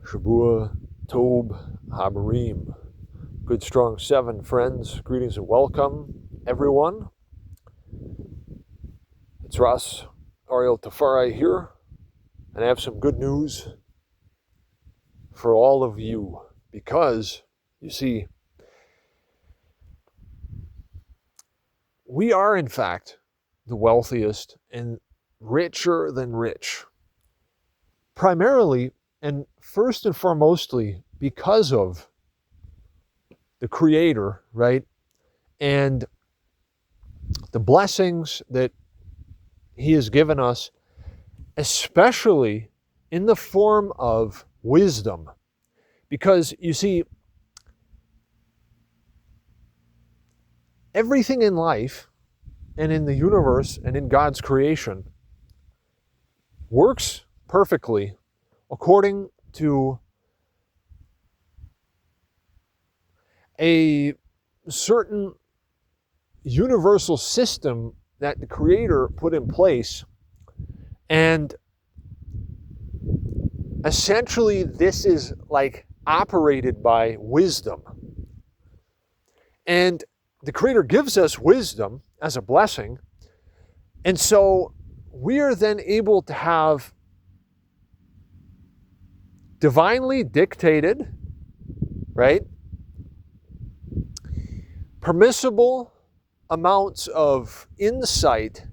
Shavua Tov Habarim. Good strong seven friends. Greetings and welcome, everyone. It's Ras Ariel Tafari here, and I have some good news for all of you because, you see, we are in fact the wealthiest and richer than rich. Primarily and first and foremostly because of the Creator, right? And the blessings that He has given us, especially in the form of wisdom. Because you see, everything in life and in the universe and in God's creation works perfectly according to a certain universal system that the Creator put in place. And essentially this is like operated by wisdom. And the Creator gives us wisdom as a blessing. And so we are then able to have divinely dictated, right, permissible amounts of insight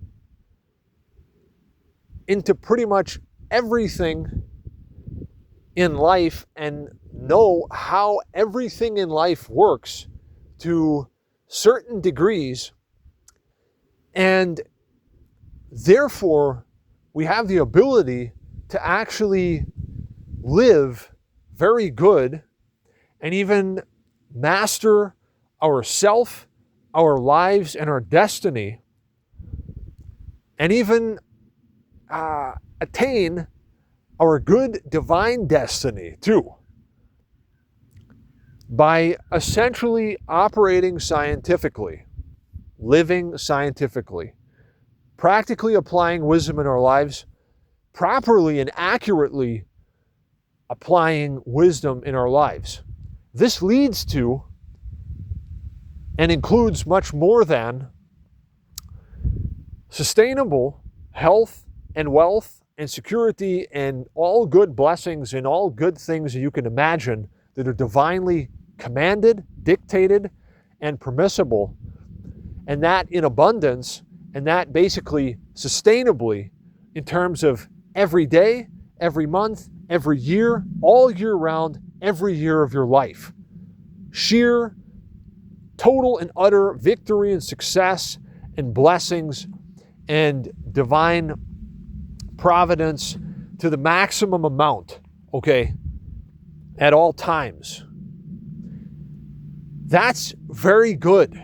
into pretty much everything in life and know how everything in life works to certain degrees. And therefore, we have the ability to actually live very good and even master ourself, our lives, and our destiny, and even attain our good divine destiny too, by essentially operating scientifically, living scientifically, practically applying wisdom in our lives, properly and accurately applying wisdom in our lives. This leads to and includes much more than sustainable health and wealth and security and all good blessings and all good things that you can imagine that are divinely commanded, dictated, and permissible, and that in abundance, and that basically sustainably in terms of every day, every month, every year, all year round, every year of your life. Sheer, total and utter victory and success and blessings and divine providence to the maximum amount, okay, at all times. That's very good.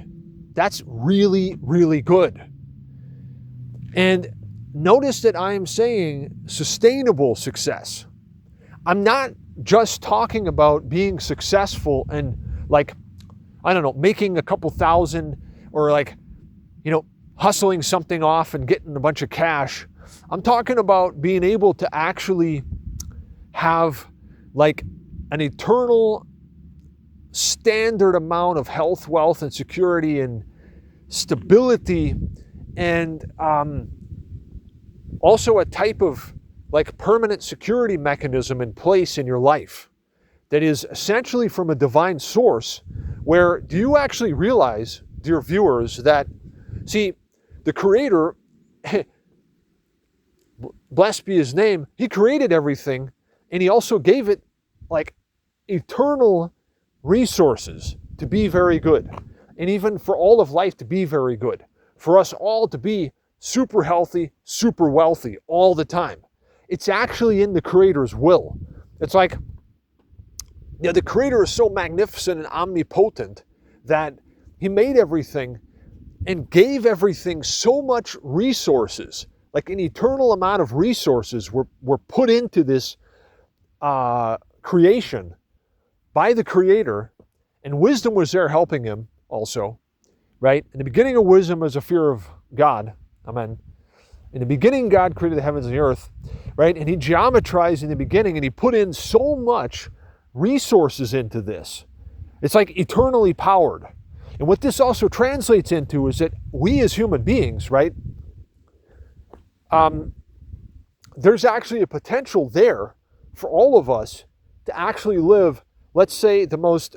That's really, really good. And notice that I am saying sustainable success. I'm not just talking about being successful and like, I don't know, making a couple thousand or like, hustling something off and getting a bunch of cash. I'm talking about being able to actually have like an eternal standard amount of health, wealth, and security and stability, and also a type of like permanent security mechanism in place in your life that is essentially from a divine source. Where do you actually realize, dear viewers, that, see, the Creator, blessed be His name, He created everything, and He also gave it like eternal resources to be very good, and even for all of life to be very good, for us all to be super healthy, super wealthy all the time. It's actually in the Creator's will. It's like, the Creator is so magnificent and omnipotent that He made everything and gave everything so much resources, like an eternal amount of resources were put into this creation by the Creator, and wisdom was there helping Him also, right? And the beginning of wisdom is a fear of God, amen. In the beginning, God created the heavens and the earth, right? And he geometrized in the beginning, and he put in so much resources into this. It's like eternally powered. And what this also translates into is that we as human beings, right? There's actually a potential there for all of us to actually live, let's say, the most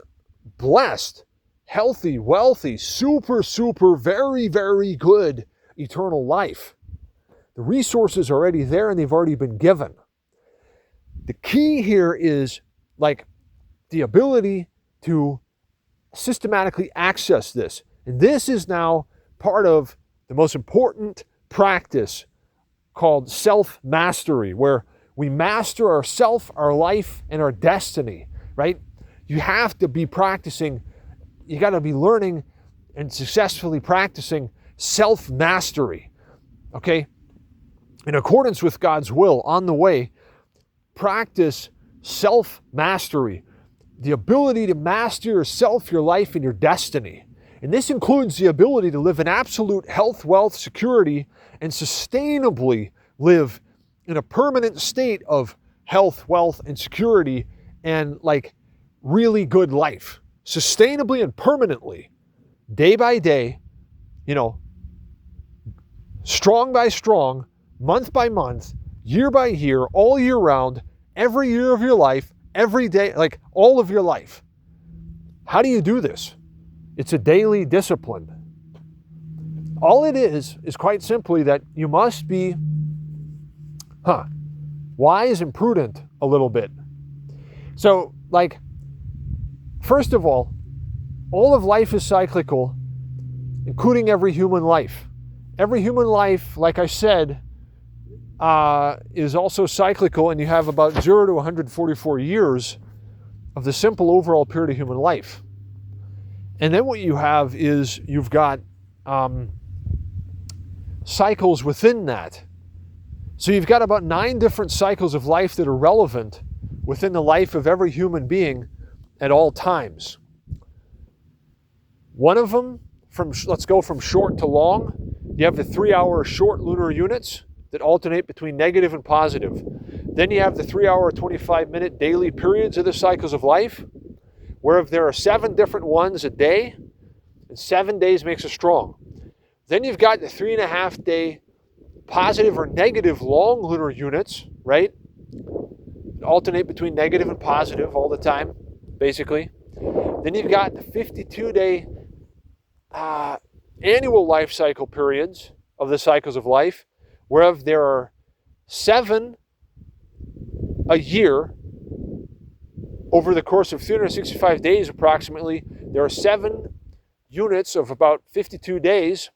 blessed, healthy, wealthy, super, very, very good eternal life. The resources are already there and they've already been given. The key here is like the ability to systematically access this. And this is now part of the most important practice called self-mastery, where we master ourself, our life, and our destiny, right? You have to be practicing, you got to be learning and successfully practicing self-mastery, okay? In accordance with God's will, on the way, practice self-mastery, the ability to master yourself, your life, and your destiny. And this includes the ability to live in absolute health, wealth, security, and sustainably live in a permanent state of health, wealth, and security, and like really good life. Sustainably and permanently, day by day, strong by strong, month by month, year by year, all year round, every year of your life, every day, like all of your life. How do you do this? It's a daily discipline. All it is quite simply that you must be wise and prudent a little bit. So, like, first of all of life is cyclical, including every human life. Every human life, like I said, is also cyclical, and you have about 0 to 144 years of the simple overall period of human life. And then what you have is you've got cycles within that. So you've got about 9 different cycles of life that are relevant within the life of every human being at all times. One of them, let's go from short to long. You have the 3-hour short lunar units that alternate between negative and positive. Then you have the 3-hour, 25-minute daily periods of the cycles of life, where if there are 7 different ones a day, and 7 days makes us strong. Then you've got the 3.5-day positive or negative long lunar units, right? Alternate between negative and positive all the time, basically. Then you've got the 52-day annual life cycle periods of the cycles of life, whereof there are 7 a year. Over the course of 365 days approximately, there are 7 units of about 52 days.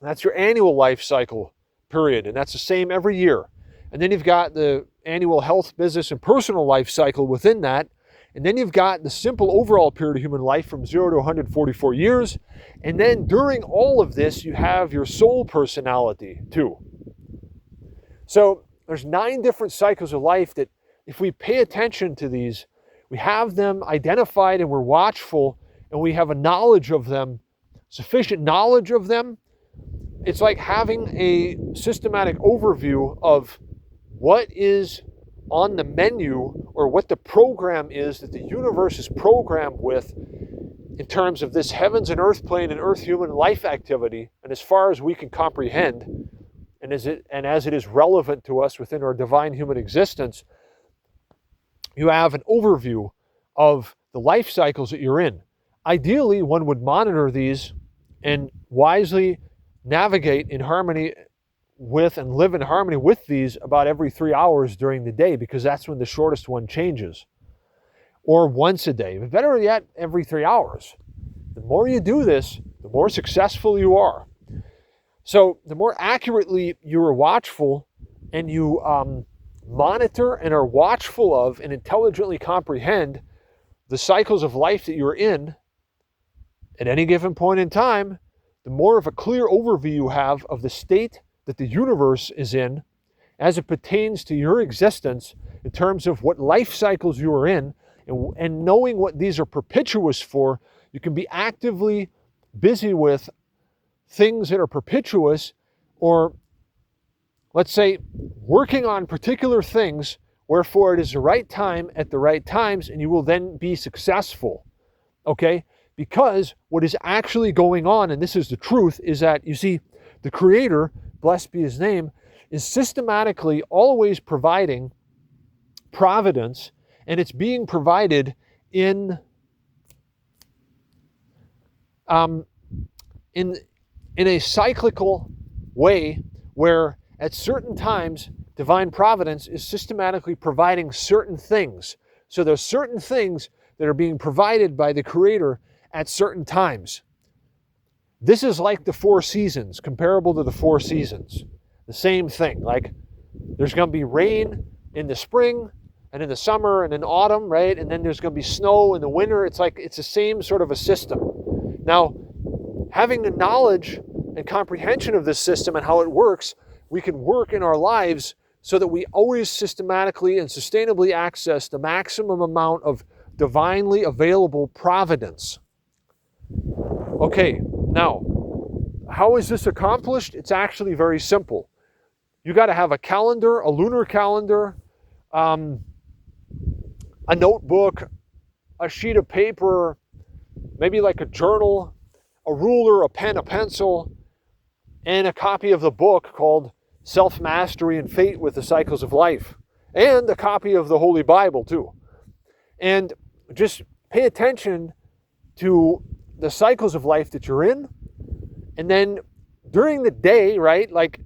That's your annual life cycle period, and that's the same every year. And then you've got the annual health, business, and personal life cycle within that. And then you've got the simple overall period of human life from 0 to 144 years. And then during all of this, you have your soul personality too. So there's 9 different cycles of life that if we pay attention to these, we have them identified and we're watchful and we have a knowledge of them, sufficient knowledge of them. It's like having a systematic overview of what is on the menu or what the program is that the universe is programmed with in terms of this heavens and earth plane and earth human life activity, and as far as we can comprehend, and as it is relevant to us within our divine human existence, you have an overview of the life cycles that you're in. Ideally, one would monitor these and wisely navigate in harmony with and live in harmony with these about every 3 hours during the day, because that's when the shortest one changes. Or once a day, but better yet, every 3 hours. The more you do this, the more successful you are. So the more accurately you are watchful and you monitor and are watchful of and intelligently comprehend the cycles of life that you're in at any given point in time, the more of a clear overview you have of the state that the universe is in as it pertains to your existence in terms of what life cycles you are in, and knowing what these are perpetuous for, you can be actively busy with things that are perpetuous or let's say, working on particular things, wherefore it is the right time at the right times, and you will then be successful. Okay? Because what is actually going on, and this is the truth, is that, you see, the Creator, blessed be His name, is systematically always providing providence, and it's being provided in a cyclical way, where at certain times divine providence is systematically providing certain things. So there's certain things that are being provided by the Creator at certain times. This is like the 4 seasons, comparable to the 4 seasons. The same thing, like there's going to be rain in the spring and in the summer and in autumn, right? And then there's going to be snow in the winter. It's like it's the same sort of a system. Now, having the knowledge and comprehension of this system and how it works, we can work in our lives so that we always systematically and sustainably access the maximum amount of divinely available providence. Okay, now, how is this accomplished? It's actually very simple. You got to have a calendar, a lunar calendar, a notebook, a sheet of paper, maybe like a journal, a ruler, a pen, a pencil, and a copy of the book called Self-Mastery and Fate with the Cycles of Life, and a copy of the Holy Bible too. And just pay attention to the cycles of life that you're in, and then during the day, right, like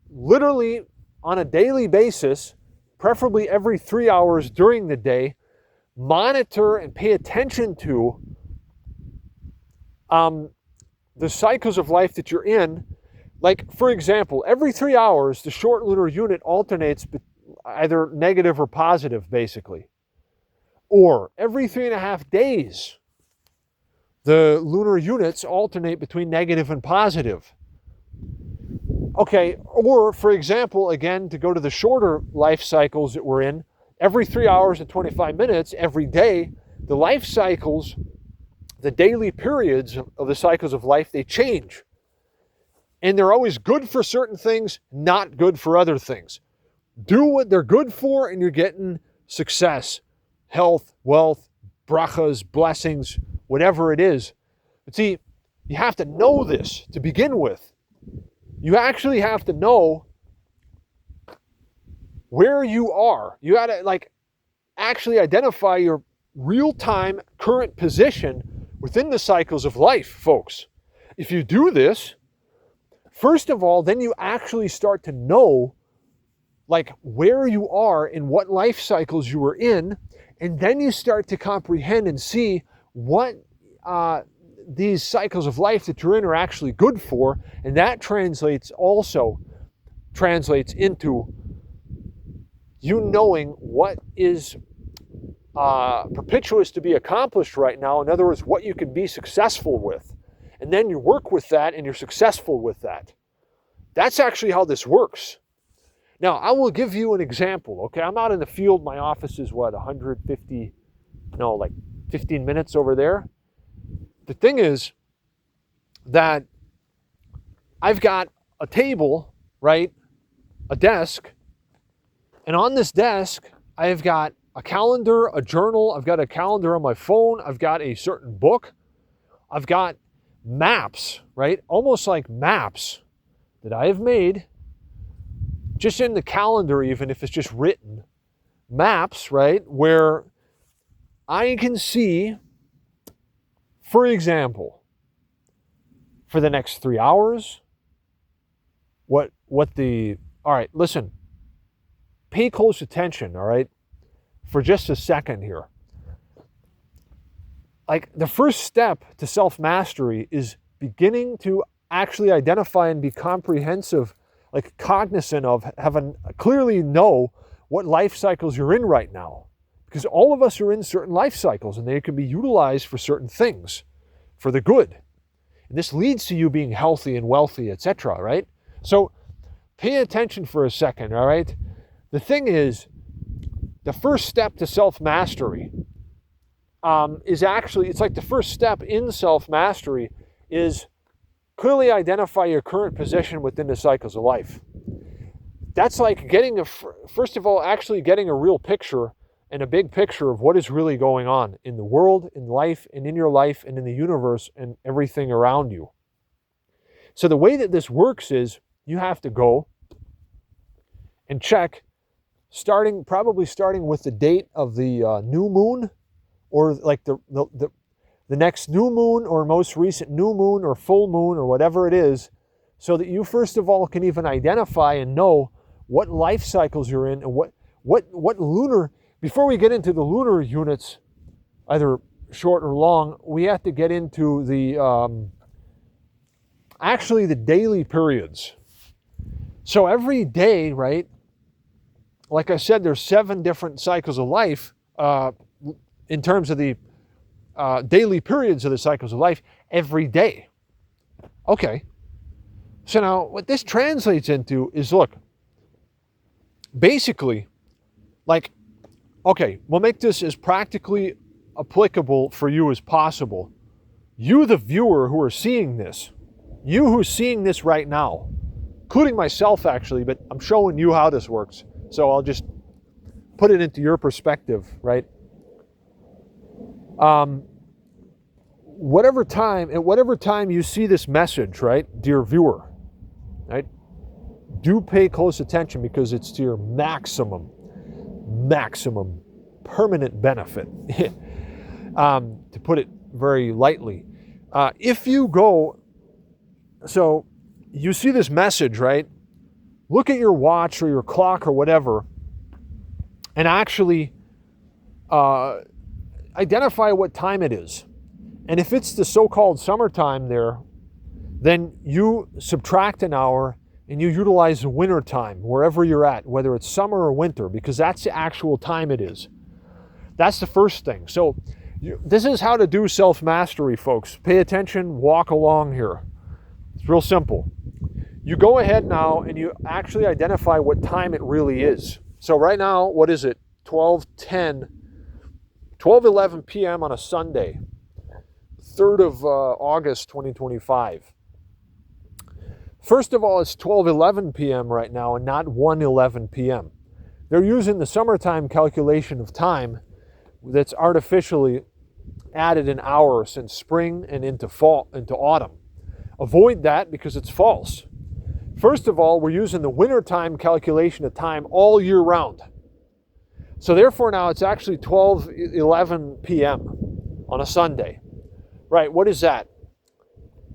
literally on a daily basis, preferably every 3 hours during the day, monitor and pay attention to the cycles of life that you're in. Like, for example, every 3 hours, the short lunar unit alternates either negative or positive, basically. Or every 3.5 days, the lunar units alternate between negative and positive. Okay, or for example, again, to go to the shorter life cycles that we're in, every 3 hours and 25 minutes, every day, the life cycles, the daily periods of the cycles of life, they change. And they're always good for certain things, not good for other things. Do what they're good for, and you're getting success, health, wealth, brachas, blessings, whatever it is. But see, you have to know this to begin with. You actually have to know where you are. You got to actually identify your real-time current position within the cycles of life, folks. If you do this, first of all, then you actually start to know where you are in what life cycles you were in, and then you start to comprehend and see what these cycles of life that you're in are actually good for, and that translates into you knowing what is perpetuous to be accomplished right now. In other words, what you can be successful with. And then you work with that and you're successful with that. That's actually how this works. Now, I will give you an example, okay? I'm out in the field. My office is 15 minutes over there. The thing is that I've got a table, right? A desk. And on this desk, I've got a calendar, a journal. I've got a calendar on my phone. I've got a certain book. I've got maps, right? Almost like maps that I have made, just in the calendar, even if it's just written. Maps, right? Where I can see, for example, for the next 3 hours, all right, listen, pay close attention, all right, for just a second here. The first step to self-mastery is beginning to actually identify and be comprehensive, cognizant of, clearly know what life cycles you're in right now. Because all of us are in certain life cycles, and they can be utilized for certain things, for the good. And this leads to you being healthy and wealthy, etc., right? So pay attention for a second, all right? The thing is, the first step to self-mastery is actually, it's like the first step in self-mastery is clearly identify your current position within the cycles of life. that's like getting first of all, actually getting a real picture and a big picture of what is really going on in the world, in life, and in your life, and in the universe, and everything around you. So the way that this works is you have to go and check, probably starting with the date of the new moon, or like the next new moon, or most recent new moon, or full moon, or whatever it is, so that you first of all can even identify and know what life cycles you're in, and what lunar. Before we get into the lunar units, either short or long, we have to get into the actually the daily periods. So every day, right? Like I said, there's 7 different cycles of life in terms of the daily periods of the cycles of life every day. Okay. So now what this translates into is, look, basically, like, okay, we'll make this as practically applicable for you as possible. You, the viewer who are seeing this, you who's seeing this right now, including myself actually, but I'm showing you how this works. So I'll just put it into your perspective, right? Whatever time you see this message, right, dear viewer, right, do pay close attention, because it's to your maximum permanent benefit, to put it very lightly. If you go, so you see this message, right? Look at your watch or your clock or whatever, and actually identify what time it is. And if it's the so-called summertime there, then you subtract an hour and you utilize the winter time wherever you're at, whether it's summer or winter, because that's the actual time it is. That's the first thing. So this is how to do self-mastery, folks. Pay attention, walk along here. It's real simple. You go ahead now and you actually identify what time it really is. So right now, what is it? 12:11 p.m. on a Sunday, 3rd of August, 2025. First of all, it's 12:11 p.m. right now and not 1:11 p.m. They're using the summertime calculation of time that's artificially added an hour since spring and into fall, into autumn. Avoid that because it's false. First of all, we're using the wintertime calculation of time all year round. So therefore now it's actually 12:11 p.m. on a Sunday. Right, what is that?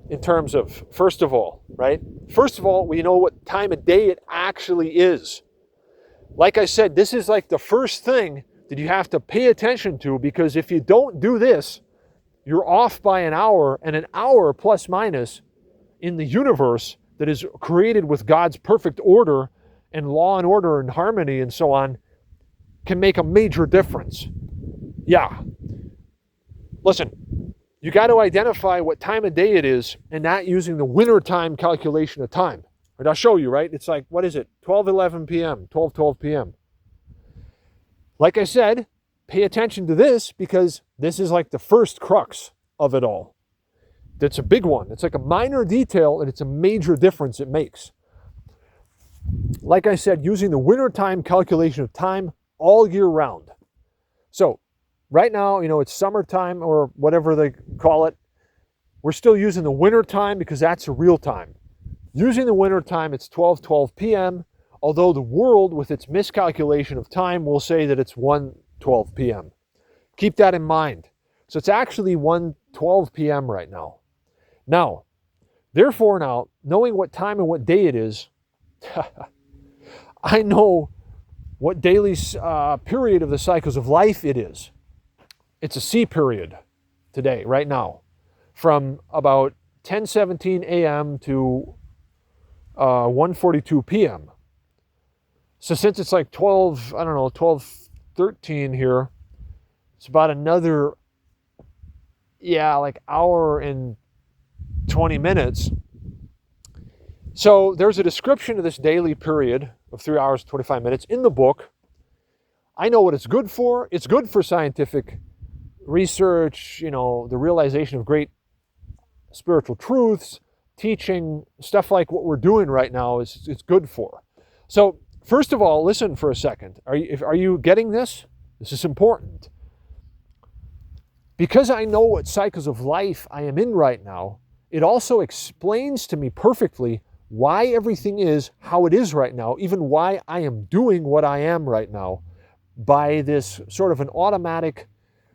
In terms of, first of all, right? First of all, we know what time of day it actually is. Like I said, this is like the first thing that you have to pay attention to, because if you don't do this, you're off by an hour, and an hour plus minus in the universe that is created with God's perfect order and law and order and harmony and so on can make a major difference. Yeah. Listen, you got to identify what time of day it is, and not using the winter time calculation of time. And I'll show you, right? It's like, what is it? 12:11 p.m., 12:12 p.m. Like I said, pay attention to this, because this is like the first crux of it all. That's a big one. It's like a minor detail, and it's a major difference it makes. Like I said, using the winter time calculation of time all year round. So right now, it's summertime or whatever they call it. We're still using the winter time because that's the real time. Using the winter time, it's 12:12 p.m., although the world, with its miscalculation of time, will say that it's 1:12 p.m. Keep that in mind. So it's actually 1:12 p.m. right now. Now, therefore now, knowing what time and what day it is, I know what daily period of the cycles of life it is. It's a C period today, right now, from about 10:17 a.m. to 1:42 p.m. So since it's like 12:13 here, it's about another, like hour and 20 minutes. So there's a description of this daily period of 3 hours, 25 minutes in the book. I know what it's good for. It's good for scientific research, the realization of great spiritual truths, teaching, stuff like what we're doing right now it's good for. So first of all, listen for a second. Are you getting this? This is important. Because I know what cycles of life I am in right now, it also explains to me perfectly why everything is how it is right now, even why I am doing what I am right now, by this sort of an automatic,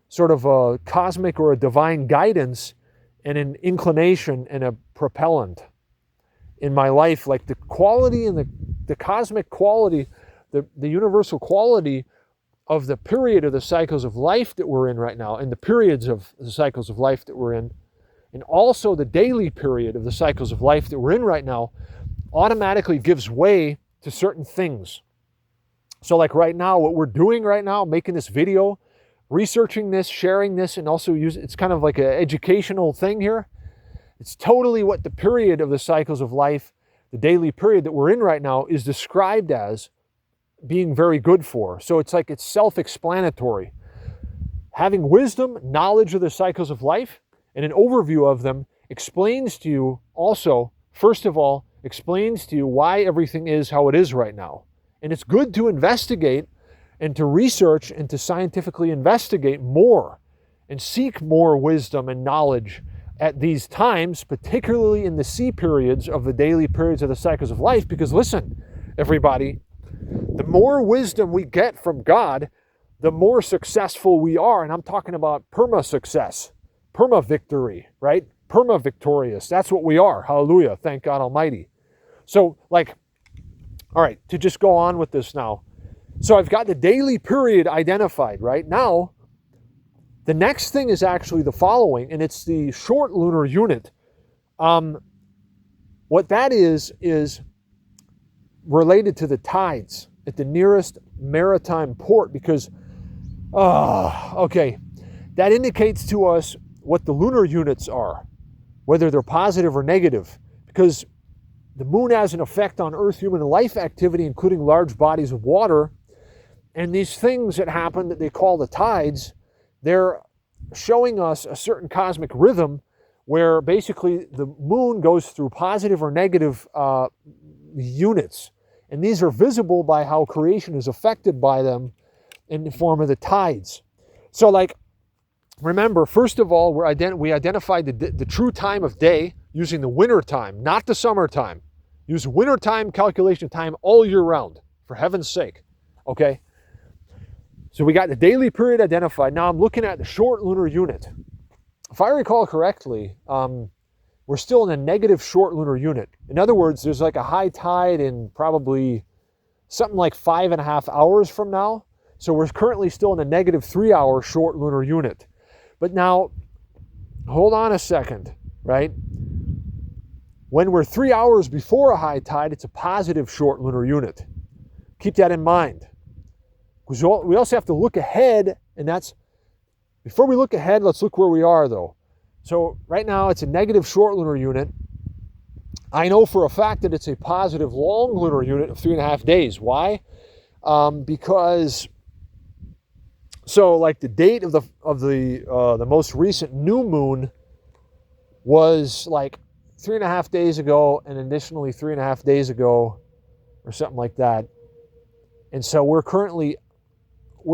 sort of a cosmic or a divine guidance and an inclination and a propellant in my life. Like the quality and the cosmic quality, the universal quality of the period of the cycles of life that we're in right now, and the periods of the cycles of life that we're in, and also the daily period of the cycles of life that we're in right now, automatically gives way to certain things. So like right now, what we're doing right now, making this video, researching this, sharing this, and also it's kind of like an educational thing here. It's totally what the period of the cycles of life, the daily period that we're in right now, is described as being very good for. So it's like it's self-explanatory. Having wisdom, knowledge of the cycles of life, and an overview of them explains to you also, first of all, explains to you why everything is how it is right now. And it's good to investigate and to research and to scientifically investigate more and seek more wisdom and knowledge at these times, particularly in the C periods of the daily periods of the cycles of life. Because listen, everybody, the more wisdom we get from God, the more successful we are. And I'm talking about perma-success, perma-victory, right? Perma-victorious. That's what we are. Hallelujah. Thank God Almighty. So like, all right, to just go on with this now. So I've got the daily period identified, right? Now, the next thing is actually the following, and it's the short lunar unit. What that is related to the tides at the nearest maritime port, because, okay, that indicates to us what the lunar units are, whether they're positive or negative, because the moon has an effect on Earth human life activity, including large bodies of water, and these things that happen that they call the tides, they're showing us a certain cosmic rhythm where basically the moon goes through positive or negative units. And these are visible by how creation is affected by them in the form of the tides. So like, remember, first of all, we identified the true time of day using the winter time, not the summertime. Use winter time calculation time all year round, for heaven's sake, okay? So we got the daily period identified. Now I'm looking at the short lunar unit. If I recall correctly, we're still in a negative short lunar unit. In other words, there's like a high tide in probably something like 5.5 hours from now. So we're currently still in a negative 3-hour short lunar unit. But now, hold on a second, right? When we're 3 hours before a high tide, it's a positive short lunar unit. Keep that in mind. Because we also have to look ahead, and before we look ahead, let's look where we are though. So right now it's a negative short lunar unit. I know for a fact that it's a positive long lunar unit of 3.5 days. Why? Because, so like the date of the most recent new moon was like 3.5 days ago, and additionally 3.5 days ago, or something like that. And so we're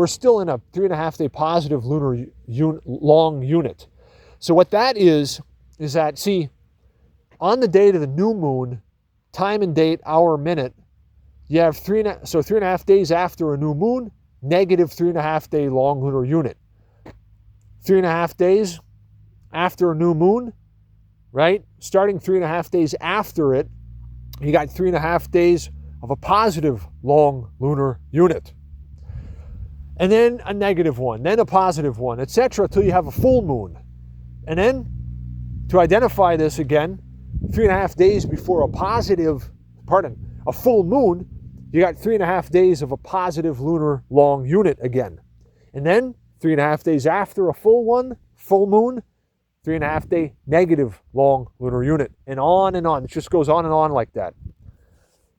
still in a 3.5 day positive lunar long unit. So what that is that, see, on the date of the new moon, time and date, hour, minute, you have 3.5 days after a new moon, negative 3.5 day long lunar unit. 3.5 days after a new moon, right? Starting 3.5 days after it, you got 3.5 days of a positive long lunar unit. And then a negative one, then a positive one, etc., until you have a full moon. And then, to identify this again, 3.5 days before a full moon, you got 3.5 days of a positive lunar long unit again. And then, 3.5 days after a full moon, 3.5 day negative long lunar unit. And on and on. It just goes on and on like that.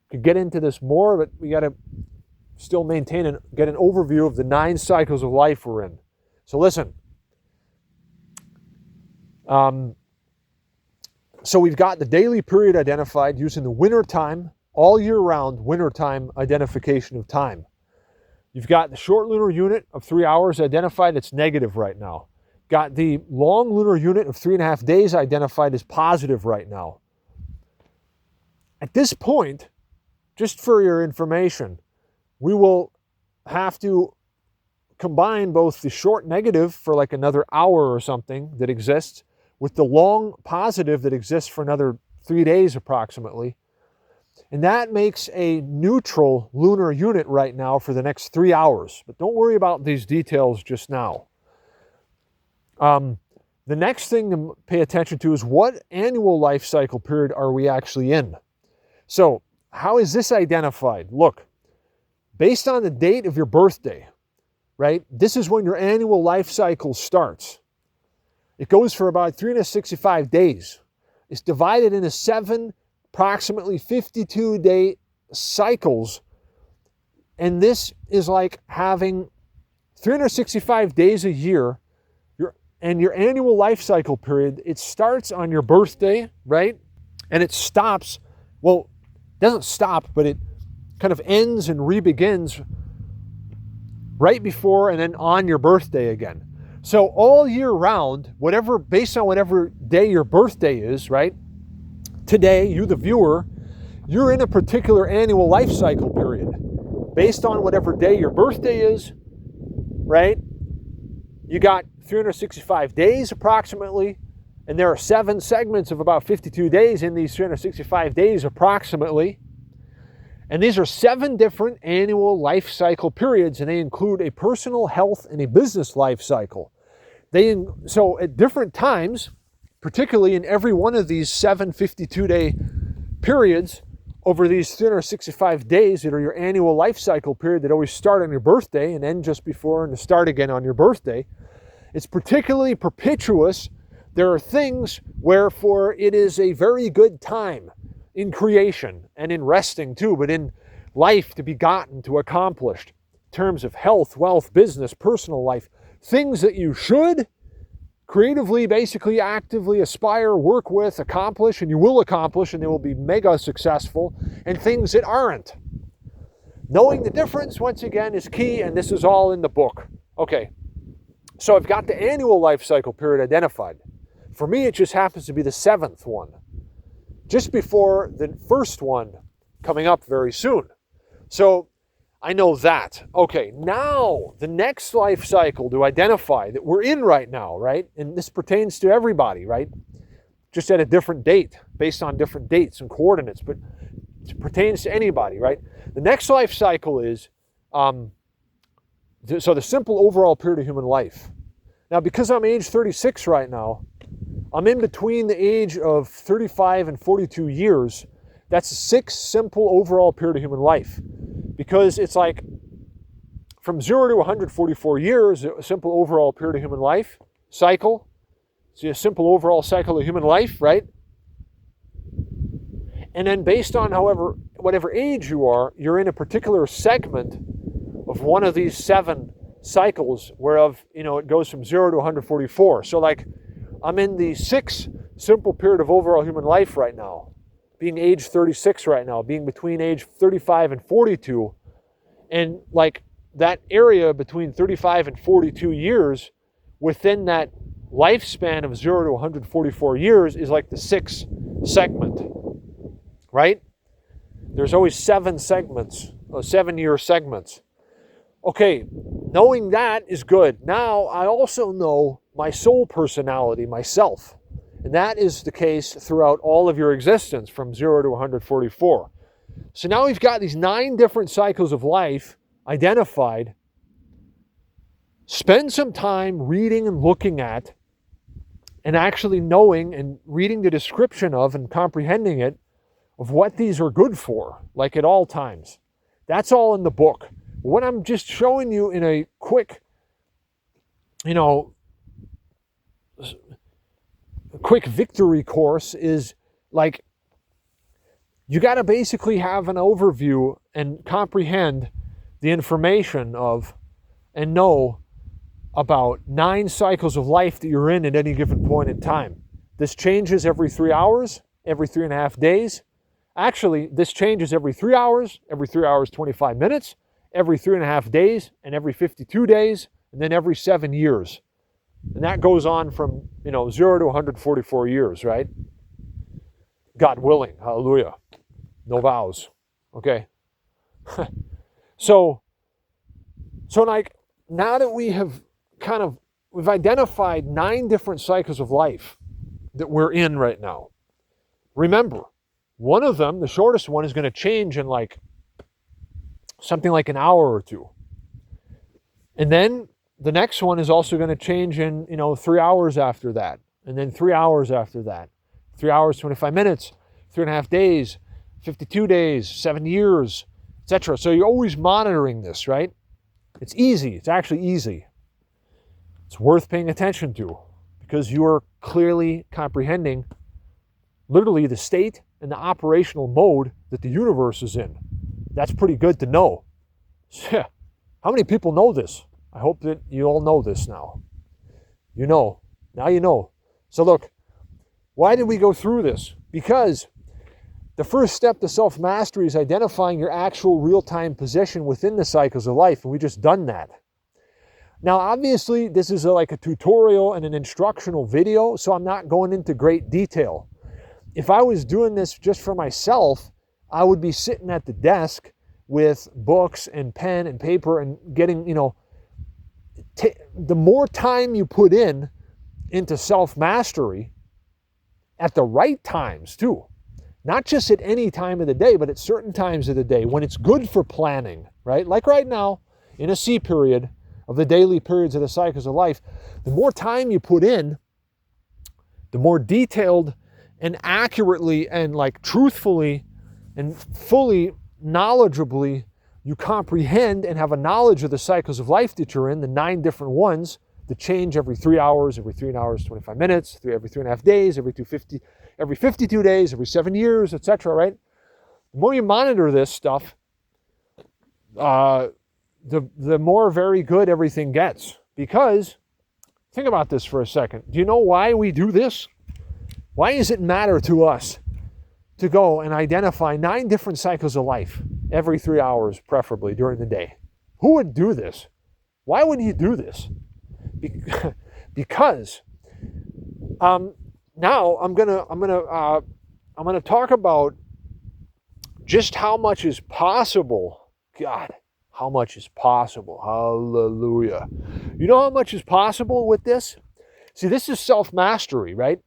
Could get into this more, but we got to still maintain and get an overview of the 9 cycles of life we're in. So listen. So we've got the daily period identified using the winter time all year round wintertime identification of time. You've got the short lunar unit of 3 hours identified, it's negative right now. Got the long lunar unit of 3.5 days identified as positive right now. At this point, just for your information, we will have to combine both the short negative for like another hour or something that exists with the long positive that exists for another 3 days approximately. And that makes a neutral lunar unit right now for the next 3 hours. But don't worry about these details just now. The next thing to pay attention to is what annual life cycle period are we actually in? So how is this identified? Look, based on the date of your birthday, right? This is when your annual life cycle starts. It goes for about 365 days. It's divided into 7 approximately 52-day cycles. And this is like having 365 days a year, and your annual life cycle period, it starts on your birthday, right? And it stops, well, it doesn't stop, but it kind of ends and re-begins right before and then on your birthday again. So all year round, based on whatever day your birthday is, right? Today, you the viewer, you're in a particular annual life cycle period. Based on whatever day your birthday is, right? You got 365 days approximately, and there are 7 segments of about 52 days in these 365 days approximately. And these are 7 different annual life cycle periods, and they include a personal, health, and a business life cycle. So at different times, particularly in every one of these 7 52-day periods over these 365 days that are your annual life cycle period that always start on your birthday and end just before and start again on your birthday, it's particularly propitious. There are things wherefore it is a very good time in creation and in resting too, but in life to be gotten, to accomplished, in terms of health, wealth, business, personal life, things that you should creatively, basically, actively aspire, work with, accomplish, and you will accomplish, and they will be mega successful, and things that aren't. Knowing the difference, once again, is key, and this is all in the book. Okay, so I've got the annual life cycle period identified. For me, it just happens to be the 7th one, just before the first one coming up very soon. So I know that. Okay, now the next life cycle to identify that we're in right now, right? And this pertains to everybody, right? Just at a different date, based on different dates and coordinates, but it pertains to anybody, right? The next life cycle is, so the simple overall period of human life. Now, because I'm age 36 right now, I'm in between the age of 35 and 42 years. That's a 6 simple overall period of human life. Because it's like from 0 to 144 years, a simple overall period of human life cycle. It's a simple overall cycle of human life, right? And then based on whatever age you are, you're in a particular segment of one of these 7 cycles, whereof, it goes from 0 to 144. So like, I'm in the 6 simple period of overall human life right now, being age 36 right now, being between age 35 and 42. And like that area between 35 and 42 years within that lifespan of 0 to 144 years is like the 6th segment, right? There's always 7 segments, 7-year segments. Okay, knowing that is good. Now I also know my soul personality, myself. And that is the case throughout all of your existence from 0 to 144. So now we've got these 9 different cycles of life identified. Spend some time reading and looking at and actually knowing and reading the description of and comprehending it of what these are good for, like at all times. That's all in the book. What I'm just showing you in a quick, quick victory course is like, you got to basically have an overview and comprehend the information of and know about 9 cycles of life that you're in at any given point in time. This changes every 3 hours, every 3.5 days, Actually, this changes every 3 hours, every 3 hours, 25 minutes, every 3.5 days, and every 52 days, and then every 7 years. And that goes on from, 0 to 144 years, right? God willing, hallelujah. No vows, okay? So like, now that we've identified 9 different cycles of life that we're in right now. Remember, one of them, the shortest one, is going to change in like something like an hour or two. And then the next one is also going to change in, 3 hours after that. And then 3 hours after that. 3 hours, 25 minutes, 3.5 days, 52 days, 7 years, etc. So you're always monitoring this, right? It's easy. It's actually easy. It's worth paying attention to because you are clearly comprehending literally the state and the operational mode that the universe is in. That's pretty good to know. Yeah. How many people know this? I hope that you all know this now. You know. Now you know. So look, why did we go through this? Because the first step to self-mastery is identifying your actual real-time position within the cycles of life, and we just done that. Now, obviously, this is like a tutorial and an instructional video, so I'm not going into great detail. If I was doing this just for myself, I would be sitting at the desk with books and pen and paper and getting, the more time you put into self-mastery at the right times too, not just at any time of the day, but at certain times of the day when it's good for planning, right? Like right now, in a C period of the daily periods of the cycles of life, the more time you put in, the more detailed and accurately and like truthfully and fully knowledgeably you comprehend and have a knowledge of the cycles of life that you're in, the 9 different ones that change every 3 hours, every 3 hours, 25 minutes, every 3.5 days, every 52 days, every 7 years, etc., right? The more you monitor this stuff, the more very good everything gets. Because, think about this for a second. Do you know why we do this? Why does it matter to us to go and identify 9 different cycles of life every 3 hours, preferably during the day? Who would do this? Why would you do this? Because now I'm gonna talk about just how much is possible. God, how much is possible? Hallelujah! You know how much is possible with this? See, this is self-mastery, right?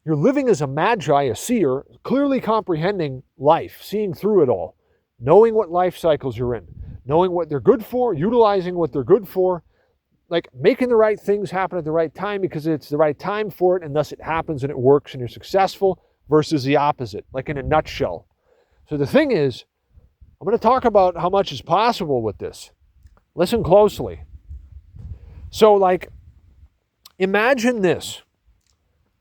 You're living as a magi, a seer, clearly comprehending life, seeing through it all, knowing what life cycles you're in, knowing what they're good for, utilizing what they're good for, like making the right things happen at the right time because it's the right time for it and thus it happens and it works and you're successful versus the opposite, like in a nutshell. So the thing is, I'm going to talk about how much is possible with this. Listen closely. So like, imagine this.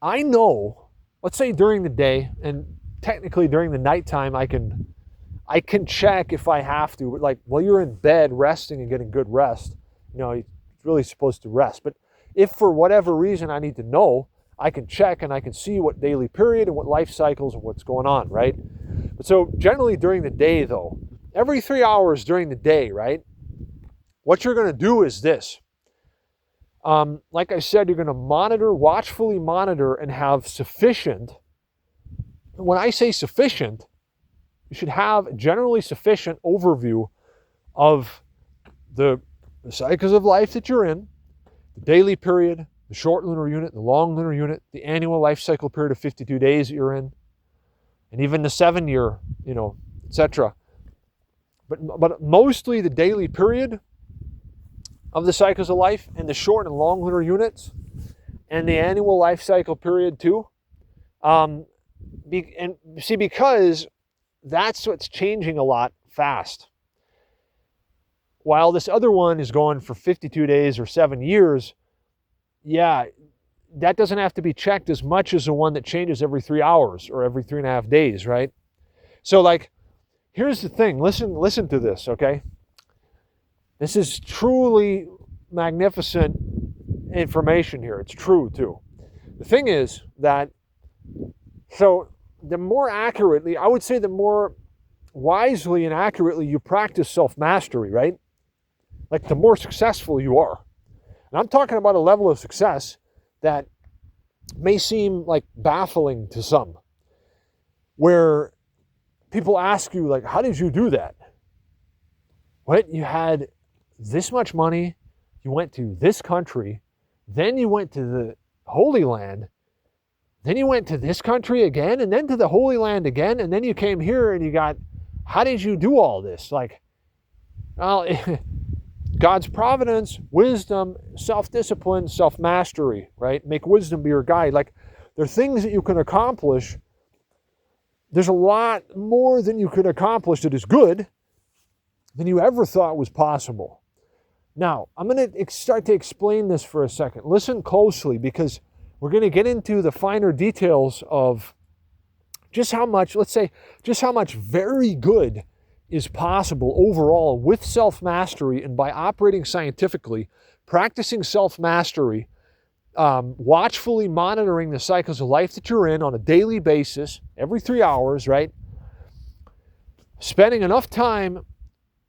I know, let's say during the day, and technically during the nighttime, I can check if I have to, but like while you're in bed resting and getting good rest, you're really supposed to rest. But if for whatever reason I need to know, I can check and I can see what daily period and what life cycles and what's going on, right? But so generally during the day though, every 3 hours during the day, right? What you're going to do is this. Like I said, you're going to monitor, watchfully monitor, and have sufficient. When I say sufficient, you should have generally sufficient overview of the cycles of life that you're in, the daily period, the short lunar unit, the long lunar unit, the annual life cycle period of 52 days that you're in, and even the 7-year, etc. But mostly the daily period of the cycles of life and the short and long lunar units and the annual life cycle period too. Because that's what's changing a lot fast. While this other one is going for 52 days or 7 years, yeah, that doesn't have to be checked as much as the one that changes every 3 hours or every 3.5 days, right? So like, here's the thing. Listen to this, okay? This is truly magnificent information here. It's true too. The thing is that, so the more accurately, I would say the more wisely and accurately you practice self-mastery, right? Like the more successful you are. And I'm talking about a level of success that may seem like baffling to some, where people ask you, like, how did you do that? What? You had this much money, you went to this country, then you went to the Holy Land, then you went to this country again, and then to the Holy Land again, and then you came here and you got, how did you do all this? Like, well, God's providence, wisdom, self-discipline, self-mastery, right? Make wisdom be your guide. Like, there are things that you can accomplish. There's a lot more than you can accomplish that is good than you ever thought was possible. Now, I'm going to start to explain this for a second. Listen closely, because we're going to get into the finer details of just how much, let's say, just how much very good is possible overall with self-mastery, and by operating scientifically, practicing self-mastery, watchfully monitoring the cycles of life that you're in on a daily basis, every 3 hours, right? Spending enough time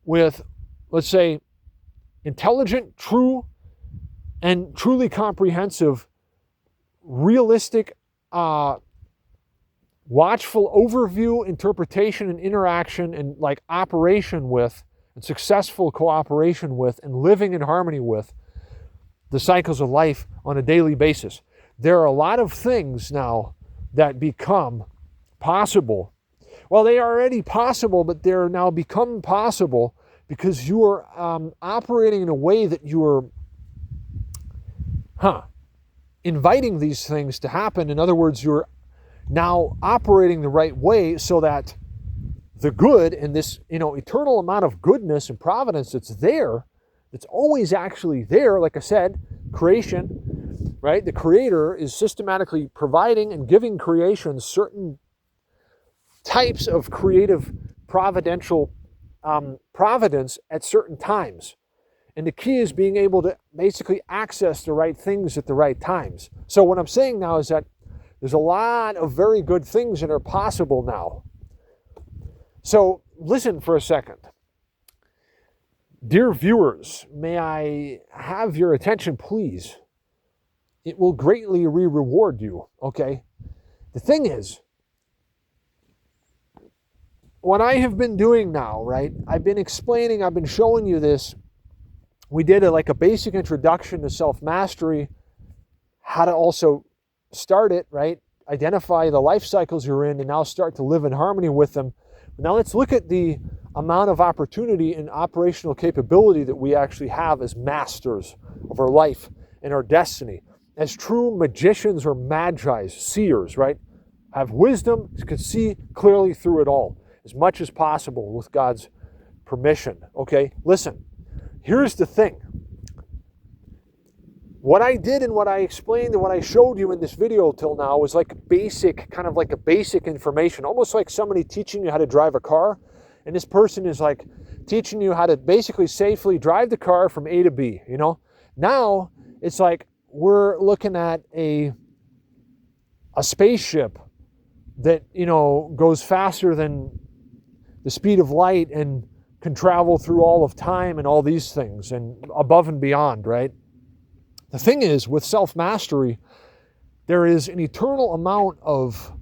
with, let's say, intelligent, true, and truly comprehensive, realistic, watchful overview, interpretation, and interaction, and like operation with, and successful cooperation with, and living in harmony with the cycles of life on a daily basis. There are a lot of things now that become possible. Well, they are already possible, but they're now become possible because you are operating in a way that you are inviting these things to happen. In other words, you're now operating the right way so that the good and this, eternal amount of goodness and providence that's there, that's always actually there, like I said, creation, right? The Creator is systematically providing and giving creation certain types of creative providential providence at certain times. And the key is being able to basically access the right things at the right times. So what I'm saying now is that there's a lot of very good things that are possible now. So listen for a second. Dear viewers, may I have your attention, please? It will greatly reward you, okay? The thing is, what I have been doing now, right? I've been explaining, I've been showing you this. We did a basic introduction to self-mastery, how to also start it, right? Identify the life cycles you're in and now start to live in harmony with them. Now let's look at the amount of opportunity and operational capability that we actually have as masters of our life and our destiny. As true magicians or magi's, seers, right? Have wisdom, can see clearly through it all as much as possible with God's permission, okay? Listen, here's the thing. What I did and what I explained and what I showed you in this video till now was like basic, kind of like a basic information, almost like somebody teaching you how to drive a car. And this person is like teaching you how to basically safely drive the car from A to B, Now it's like we're looking at a spaceship that, goes faster than the speed of light and can travel through all of time and all these things and above and beyond, right? The thing is, with self-mastery, there is an eternal amount of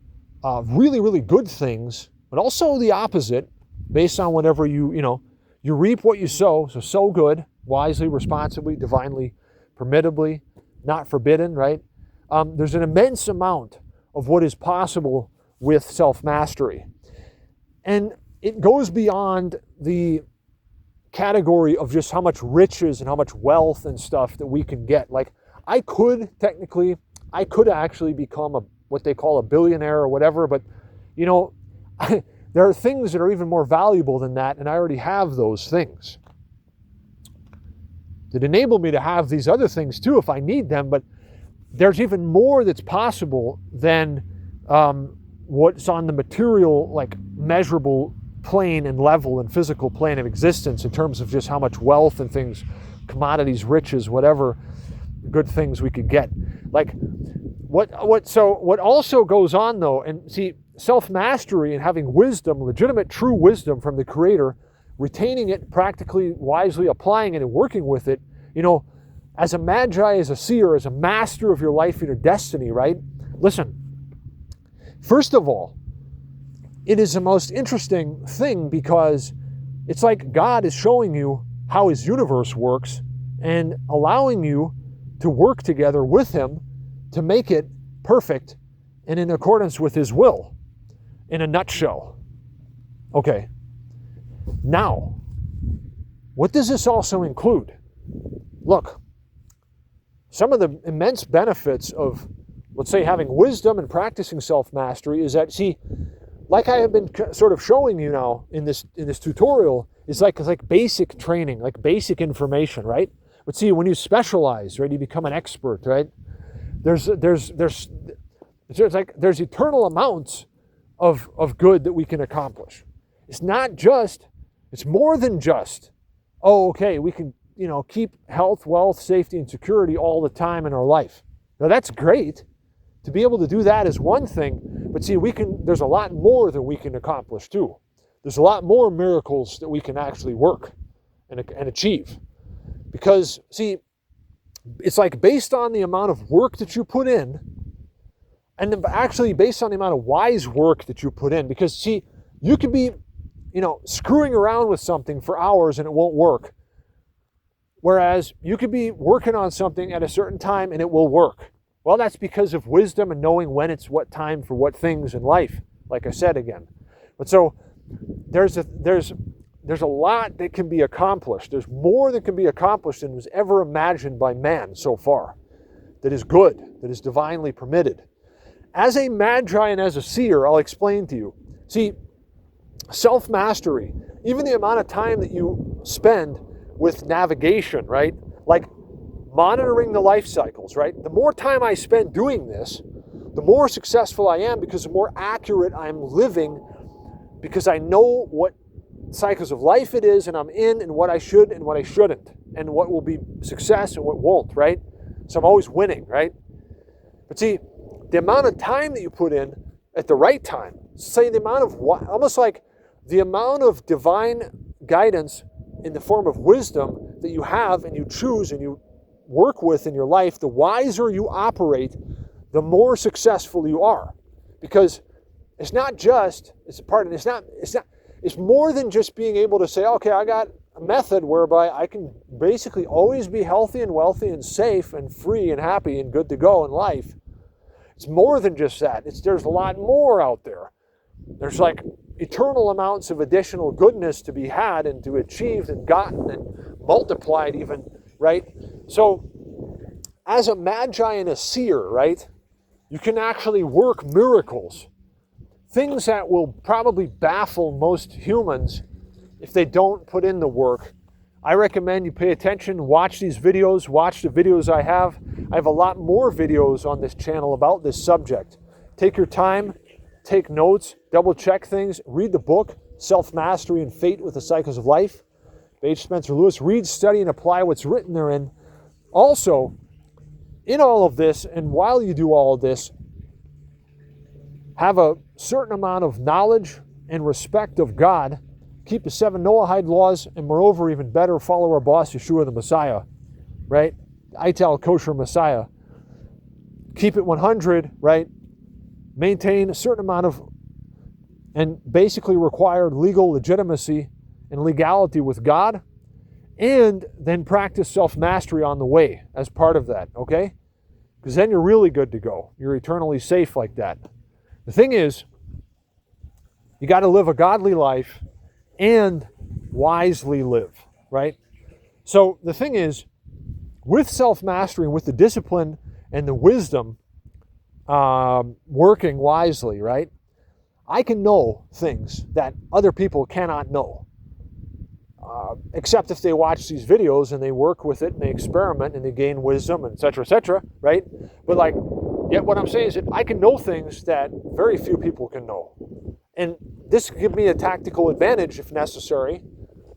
really, really good things, but also the opposite, based on whatever you reap what you sow. So sow good, wisely, responsibly, divinely, permittably, not forbidden, right? There's an immense amount of what is possible with self-mastery. And it goes beyond the category of just how much riches and how much wealth and stuff that we can get. Like, I could actually become what they call a billionaire or whatever, but there are things that are even more valuable than that, and I already have those things that enable me to have these other things too if I need them. But there's even more that's possible than what's on the material, like measurable plane and level and physical plane of existence in terms of just how much wealth and things, commodities, riches, whatever good things we could get. Like what also goes on though, and see, self-mastery and having wisdom, legitimate true wisdom from the Creator, retaining it, practically, wisely applying it and working with it, as a magi, as a seer, as a master of your life and your destiny, right? Listen, first of all, it is the most interesting thing because it's like God is showing you how His universe works and allowing you to work together with Him to make it perfect and in accordance with His will, in a nutshell. Okay, now, what does this also include? Look, some of the immense benefits of, let's say, having wisdom and practicing self-mastery is that, see, like I have been sort of showing you now in this tutorial, is like basic training, like basic information, right? But see, when you specialize, right, you become an expert, right? There's eternal amounts of good that we can accomplish. It's more than just, we can, keep health, wealth, safety, and security all the time in our life. Now that's great. To be able to do that is one thing, but see, there's a lot more that we can accomplish too. There's a lot more miracles that we can actually work and achieve. Because, see, it's like based on the amount of work that you put in, and then actually based on the amount of wise work that you put in. Because, see, you could be, screwing around with something for hours and it won't work. Whereas you could be working on something at a certain time and it will work. Well, that's because of wisdom and knowing when it's what time for what things in life, like I said again. But so there's a lot that can be accomplished. There's more that can be accomplished than was ever imagined by man so far. That is good, that is divinely permitted. As a magi and as a seer, I'll explain to you. See, self-mastery, even the amount of time that you spend with navigation, right? Like monitoring the life cycles, right? The more time I spend doing this, the more successful I am because the more accurate I'm living because I know what cycles of life it is and I'm in and what I should and what I shouldn't and what will be success and what won't, right? So I'm always winning, right? But see, the amount of time that you put in at the right time, say the amount of, almost like the amount of divine guidance in the form of wisdom that you have and you choose and you work with in your life, the wiser you operate, the more successful you are. Because it's not just, it's more than just being able to say, okay, I got a method whereby I can basically always be healthy and wealthy and safe and free and happy and good to go in life. It's more than just that. There's a lot more out there. There's like eternal amounts of additional goodness to be had and to achieved and gotten and multiplied even, right? So as a magi and a seer, right, you can actually work miracles. Things that will probably baffle most humans if they don't put in the work. I recommend you pay attention, watch these videos, watch the videos I have. I have a lot more videos on this channel about this subject. Take your time, take notes, double check things, read the book, Self-Mastery and Fate with the Cycles of Life, by H. Spencer Lewis. Read, study, and apply what's written therein. Also, in all of this, and while you do all of this, have a certain amount of knowledge and respect of God, keep the 7 Noahide laws, and moreover, even better, follow our boss, Yeshua the Messiah, right? Ital Kosher Messiah. Keep it 100, right? Maintain a certain amount of, and basically required legal legitimacy and legality with God, and then practice self-mastery on the way as part of that, okay? Because then you're really good to go. You're eternally safe like that. The thing is, you got to live a godly life and wisely live, right? So the thing is, with self-mastery and with the discipline and the wisdom working wisely, right, I can know things that other people cannot know. Except if they watch these videos and they work with it and they experiment and they gain wisdom, and et cetera, right? But yet what I'm saying is that I can know things that very few people can know. And this can give me a tactical advantage if necessary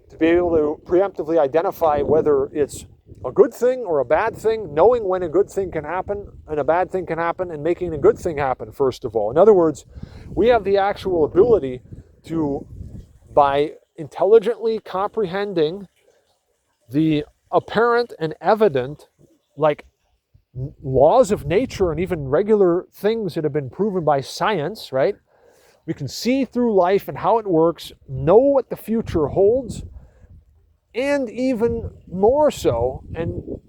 to be able to preemptively identify whether it's a good thing or a bad thing, knowing when a good thing can happen and a bad thing can happen, and making a good thing happen, first of all. In other words, we have the actual ability to, by intelligently comprehending the apparent and evident, like laws of nature and even regular things that have been proven by science, right? We can see through life and how it works, know what the future holds, and even more so, and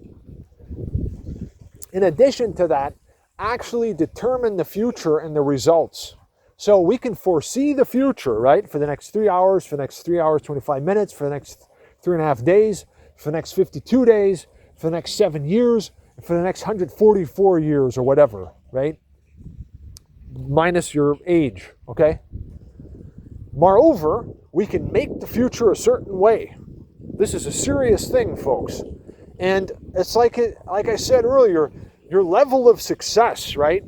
in addition to that, actually determine the future and the results. So we can foresee the future, right? For the next 3 hours, for the next 3 hours, 25 minutes, for the next 3.5 days, for the next 52 days, for the next 7 years, for the next 144 years or whatever, right? Minus your age, okay? Moreover, we can make the future a certain way. This is a serious thing, folks. And it's like I said earlier, your level of success, right?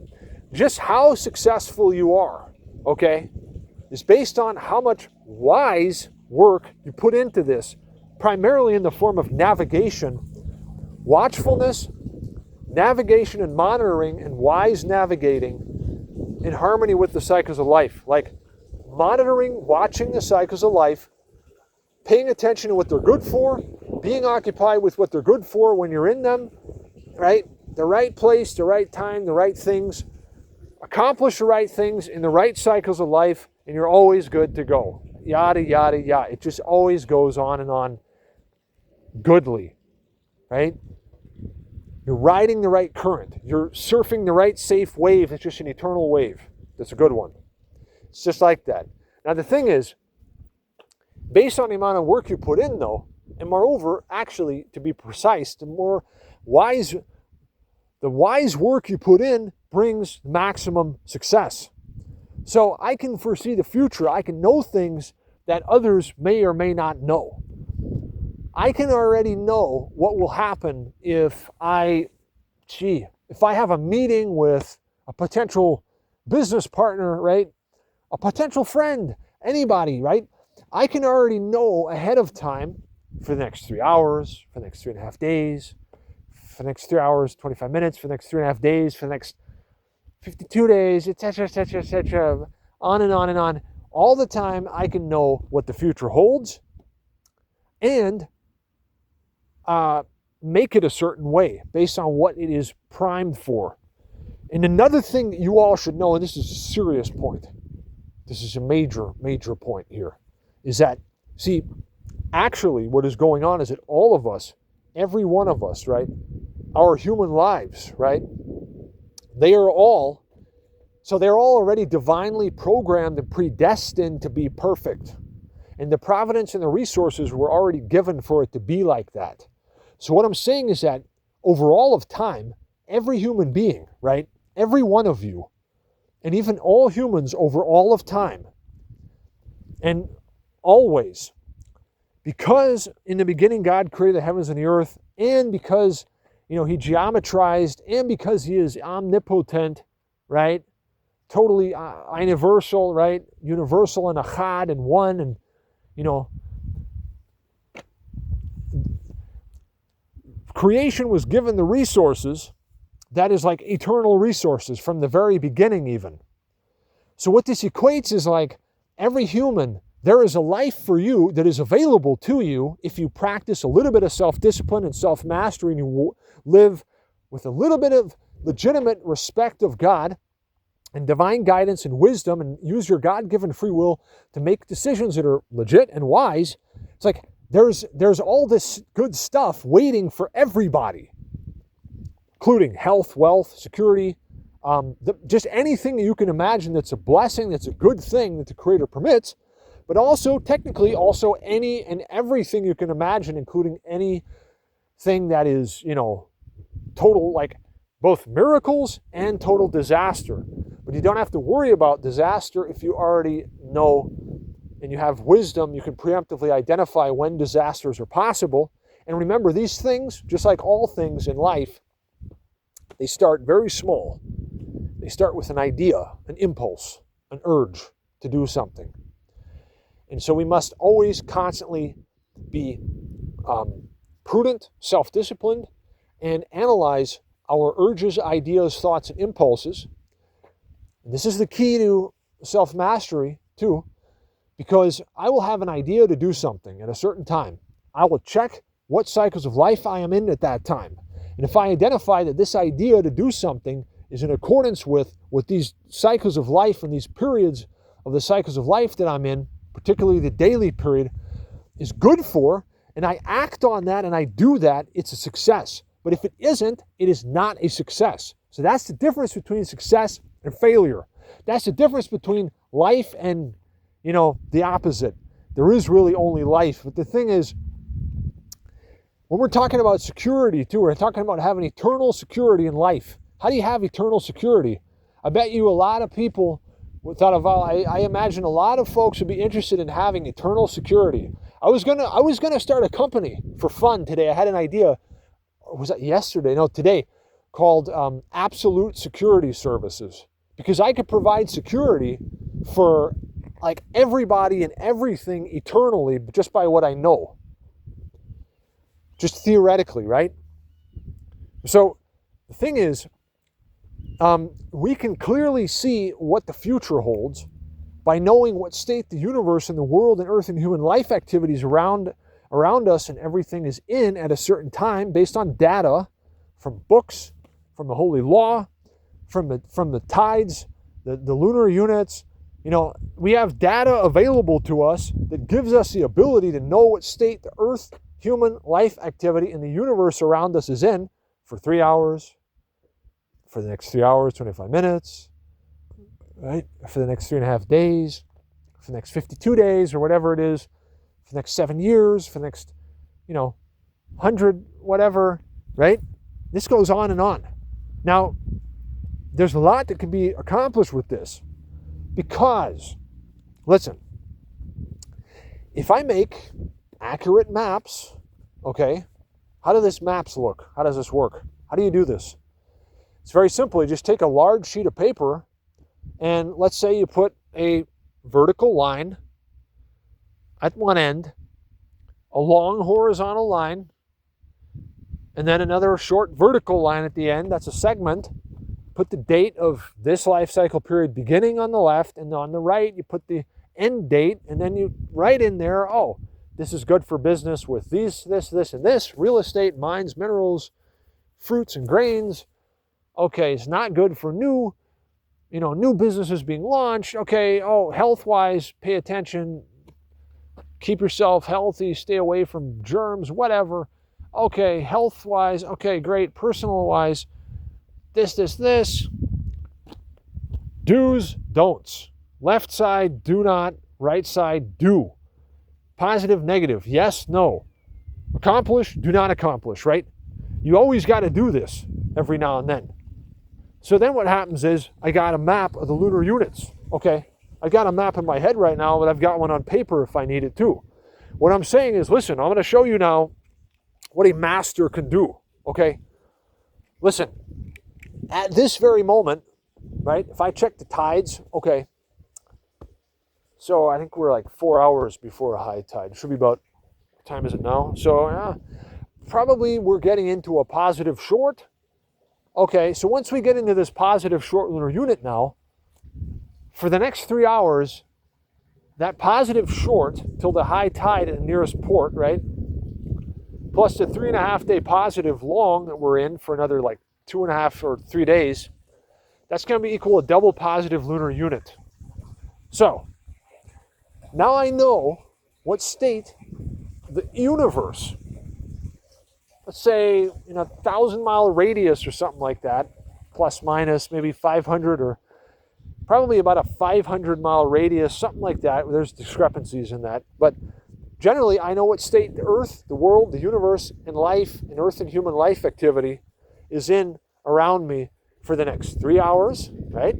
Just how successful you are, okay, is based on how much wise work you put into this, primarily in the form of navigation, watchfulness, navigation and monitoring, and wise navigating in harmony with the cycles of life. Like monitoring, watching the cycles of life, paying attention to what they're good for, being occupied with what they're good for when you're in them, right? The right place, the right time, the right things. Accomplish the right things in the right cycles of life, and you're always good to go. Yada, yada, yada. It just always goes on and on goodly, right? You're riding the right current. You're surfing the right safe wave. It's just an eternal wave. That's a good one. It's just like that. Now, the thing is, based on the amount of work you put in, though, and moreover, actually, to be precise, the wise work you put in brings maximum success. So I can foresee the future. I can know things that others may or may not know. I can already know what will happen if I have a meeting with a potential business partner, right? A potential friend, anybody, right? I can already know ahead of time for the next 3 hours, for the next 3.5 days, for the next 3 hours, 25 minutes, for the next 3.5 days, for the next 52 days, etc., etc., etc., on and on and on. All the time I can know what the future holds and make it a certain way based on what it is primed for. And another thing that you all should know, and this is a serious point, this is a major, major point here, is that, see, actually what is going on is that all of us, every one of us, right, our human lives, right, they're all already divinely programmed and predestined to be perfect. And the providence and the resources were already given for it to be like that. So what I'm saying is that over all of time, every human being, right, every one of you, and even all humans over all of time, and always, because in the beginning God created the heavens and the earth, and because, He geometrized, and because He is omnipotent, right, totally universal, right, universal and achad and one, and, creation was given the resources that is like eternal resources from the very beginning even. So what this equates is like every human, there is a life for you that is available to you if you practice a little bit of self-discipline and self-mastery, and you live with a little bit of legitimate respect of God and divine guidance and wisdom, and use your God-given free will to make decisions that are legit and wise. It's like there's all this good stuff waiting for everybody, including health, wealth, security, just anything that you can imagine that's a blessing, that's a good thing that the Creator permits, but also technically also any and everything you can imagine, including anything that is, total, like both miracles and total disaster. But you don't have to worry about disaster if you already know and you have wisdom. You can preemptively identify when disasters are possible. And remember, these things, just like all things in life, they start very small. They start with an idea, an impulse, an urge to do something. And so we must always constantly be prudent, self-disciplined, and analyze our urges, ideas, thoughts, and impulses. And this is the key to self-mastery too, because I will have an idea to do something at a certain time. I will check what cycles of life I am in at that time. And if I identify that this idea to do something is in accordance with these cycles of life and these periods of the cycles of life that I'm in, particularly the daily period, is good for, and I act on that and I do that, it's a success. But if it isn't, it is not a success. So that's the difference between success and failure. That's the difference between life and, the opposite. There is really only life. But the thing is, when we're talking about security too, we're talking about having eternal security in life. How do you have eternal security? I bet you a lot of people I imagine a lot of folks would be interested in having eternal security. I was gonna start a company for fun today. I had an idea. Was that yesterday? No, today, called Absolute Security Services, because I could provide security for like everybody and everything eternally just by what I know. Just theoretically, right? So the thing is, we can clearly see what the future holds by knowing what state the universe and the world and earth and human life activities around us and everything is in at a certain time based on data from books, from the Holy Law, from the tides, the lunar units. We have data available to us that gives us the ability to know what state the earth, human life activity, and the universe around us is in for 3 hours, for the next 3 hours, 25 minutes, right? For the next 3.5 days, for the next 52 days, or whatever it is, for the next 7 years, for the next, 100, whatever, right? This goes on and on. Now, there's a lot that can be accomplished with this because, listen, if I make accurate maps, okay, how do these maps look? How does this work? How do you do this? It's very simple. You just take a large sheet of paper and let's say you put a vertical line at one end, a long horizontal line, and then another short vertical line at the end. That's a segment. Put the date of this life cycle period beginning on the left, and on the right you put the end date, and then you write in there, oh, this is good for business with this, and this, real estate, mines, minerals, fruits and grains. Okay, it's not good for new businesses being launched. Okay, health-wise, pay attention, keep yourself healthy, stay away from germs, whatever. Okay, health-wise, okay, great. Personal-wise, this. Do's, don'ts. Left side, do not. Right side, do. Positive, negative, yes, no. Accomplish, do not accomplish, right? You always got to do this every now and then. So then what happens is I got a map of the lunar units, okay? I got a map in my head right now, but I've got one on paper if I need it too. What I'm saying is, listen, I'm going to show you now what a master can do, okay? Listen, at this very moment, right, if I check the tides, okay, so I think we're like 4 hours before a high tide. It should be about, what time is it now? So probably we're getting into a positive short. Okay, so once we get into this positive short lunar unit now, for the next 3 hours, that positive short till the high tide at the nearest port, right? Plus the 3.5 day positive long that we're in for another like 2.5 or 3 days, that's going to be equal to a double positive lunar unit. So, now I know what state the universe, let's say in a 1,000-mile radius or something like that, plus minus maybe 500 or probably about a 500-mile radius, something like that. There's discrepancies in that. But generally, I know what state the Earth, the world, the universe, and life, and Earth and human life activity is in around me for the next 3 hours, right?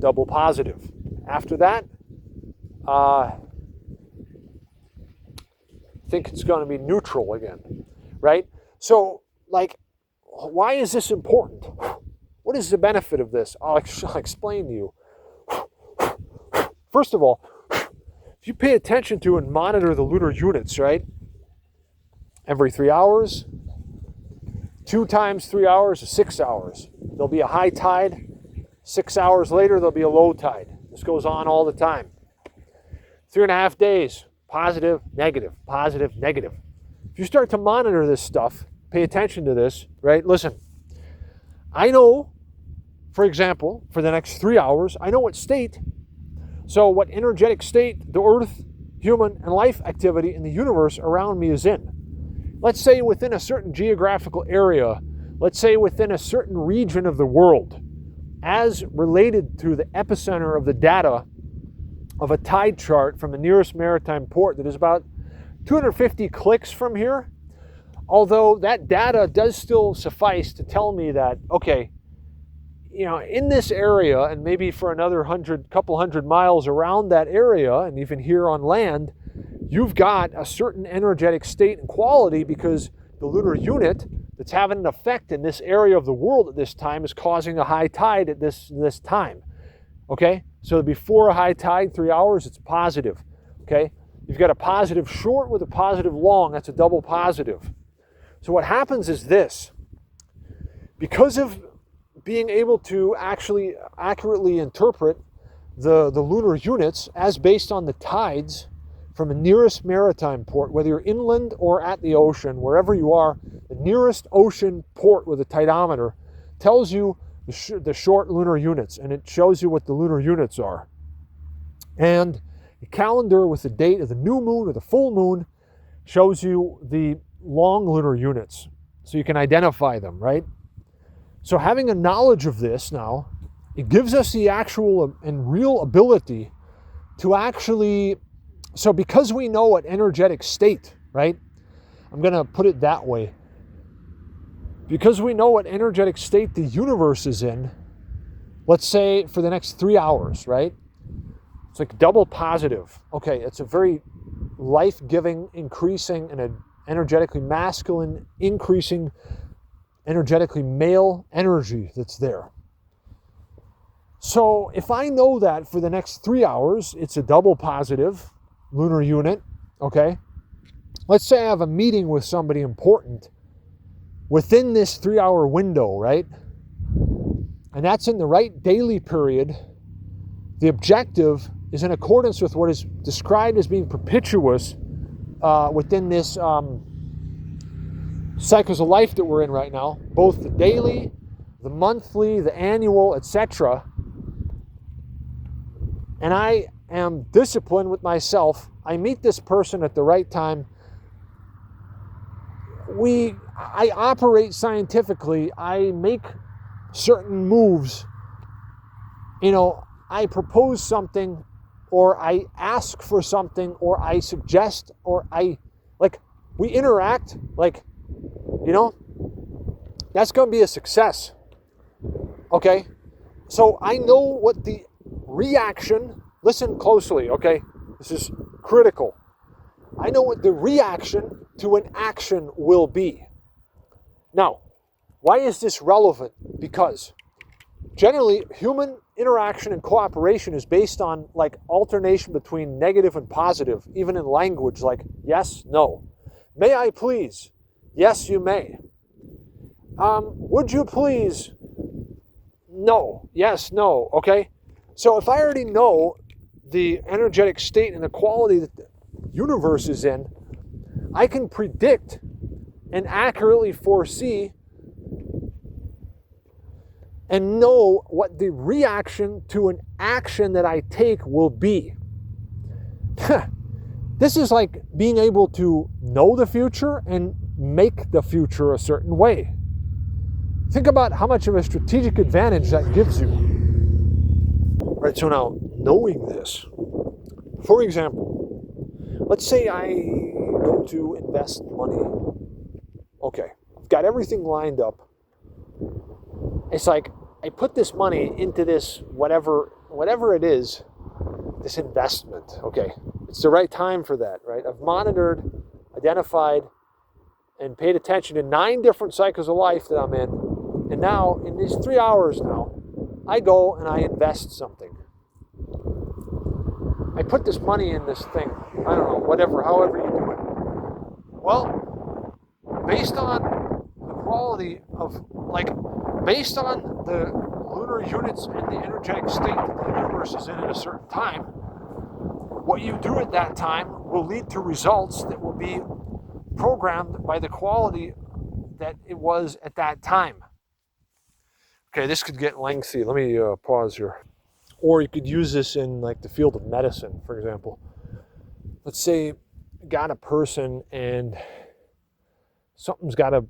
Double positive. After that, I think it's going to be neutral again, right? So, like, why is this important? What is the benefit of this? I'll explain to you. First of all, if you pay attention to and monitor the lunar units, right? every 3 hours. 2 times 3 hours is 6 hours. There'll be a high tide. 6 hours later, there'll be a low tide. This goes on all the time. 3.5 days, positive, negative, positive, negative. If you start to monitor this stuff, pay attention to this, right? Listen, I know, for example, for the next 3 hours, I know what state, so what energetic state the earth, human, and life activity in the universe around me is in. Let's say within a certain geographical area, let's say within a certain region of the world, as related to the epicenter of the data of a tide chart from the nearest maritime port that is about 250 clicks from here, although that data does still suffice to tell me that, okay, in this area and maybe for another couple hundred miles around that area and even here on land, you've got a certain energetic state and quality because the lunar unit that's having an effect in this area of the world at this time is causing a high tide at this time. Okay? So before a high tide, 3 hours, it's positive. Okay? You've got a positive short with a positive long. That's a double positive. So what happens is this. Because of being able to actually accurately interpret the lunar units as based on the tides from the nearest maritime port, whether you're inland or at the ocean, wherever you are, the nearest ocean port with a tidometer tells you the short lunar units, and it shows you what the lunar units are. And a calendar with the date of the new moon or the full moon shows you the long lunar units, so you can identify them, right? So having a knowledge of this now, it gives us the actual and real ability to actually, so because we know what energetic state, right? I'm going to put it that way. Because we know what energetic state the universe is in, let's say for the next 3 hours, right? It's like double positive. Okay, it's a very life-giving, increasing, and an energetically masculine, increasing, energetically male energy that's there. So if I know that for the next 3 hours, it's a double positive lunar unit, okay? Let's say I have a meeting with somebody important within this 3 hour window, right? And that's in the right daily period. The objective is in accordance with what is described as being perpetuous within this cycles of life that we're in right now, both the daily, the monthly, the annual, etc. And I am disciplined with myself. I meet this person at the right time. I operate scientifically. I make certain moves. I propose something, or I ask for something, or I suggest, or we interact, that's going to be a success. Okay? So I know what the reaction, listen closely, okay? This is critical. I know what the reaction to an action will be. Now, why is this relevant? Because generally, human interaction and cooperation is based on alternation between negative and positive, even in language, like yes, no. May I please? Yes, you may. Would you please? No. Yes, no. Okay? So if I already know the energetic state and the quality that the universe is in, I can predict and accurately foresee and know what the reaction to an action that I take will be. This is like being able to know the future and make the future a certain way. Think about how much of a strategic advantage that gives you. Right, so now, knowing this, for example, let's say I go to invest money. Okay, I've got everything lined up. It's like I put this money into this whatever it is, this investment. Okay, it's the right time for that, right? I've monitored, identified, and paid attention to 9 different cycles of life that I'm in. And now, in these 3 hours now, I go and I invest something. I put this money in this thing. I don't know, however you do it. Well, based on the quality of, like, based on the lunar units and the energetic state that the universe is in at a certain time, what you do at that time will lead to results that will be programmed by the quality that it was at that time. Okay, this could get lengthy. Let me pause here. Or you could use this in like the field of medicine, for example. Let's say you got a person and something's got to,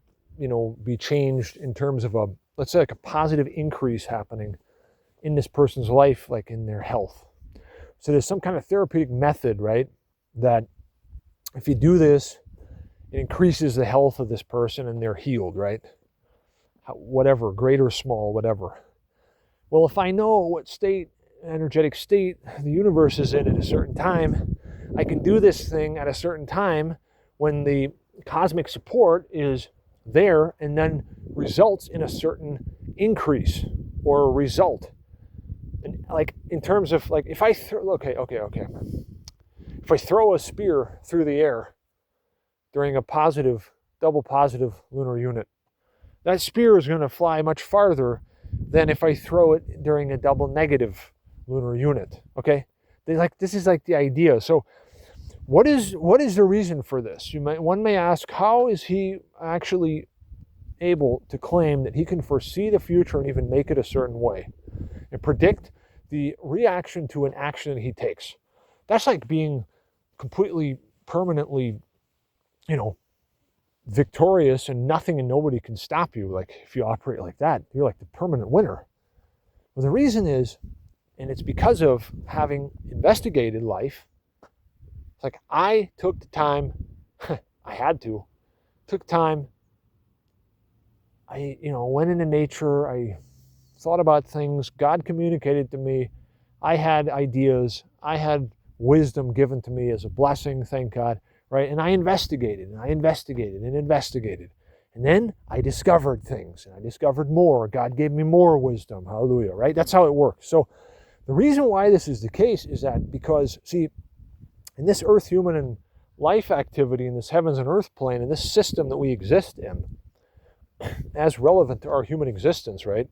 be changed in terms of let's say like a positive increase happening in this person's life, like in their health. So there's some kind of therapeutic method, right? That if you do this, it increases the health of this person and they're healed, right? Whatever, great or small, whatever. Well, if I know what energetic state the universe is in at a certain time, I can do this thing at a certain time when the cosmic support is there and then results in a certain increase or a result. And like in terms of like if I if I throw a spear through the air during a double positive lunar unit, that spear is going to fly much farther than if I throw it during a double negative lunar unit. Okay, this is like the idea. So what is the reason for this? One may ask, how is he actually able to claim that he can foresee the future and even make it a certain way and predict the reaction to an action that he takes? That's like being completely, permanently, victorious and nothing and nobody can stop you. Like if you operate like that, you're like the permanent winner. Well, the reason is, and it's because of having investigated life. It's like I took the time, took time. I, went into nature. I thought about things. God communicated to me. I had ideas. I had wisdom given to me as a blessing, thank God, right? And I investigated and I investigated and investigated. And then I discovered things and I discovered more. God gave me more wisdom. Hallelujah, right? That's how it works. So the reason why this is the case is that because, see, in this earth, human, and life activity, in this heavens and earth plane, in this system that we exist in, as relevant to our human existence, right?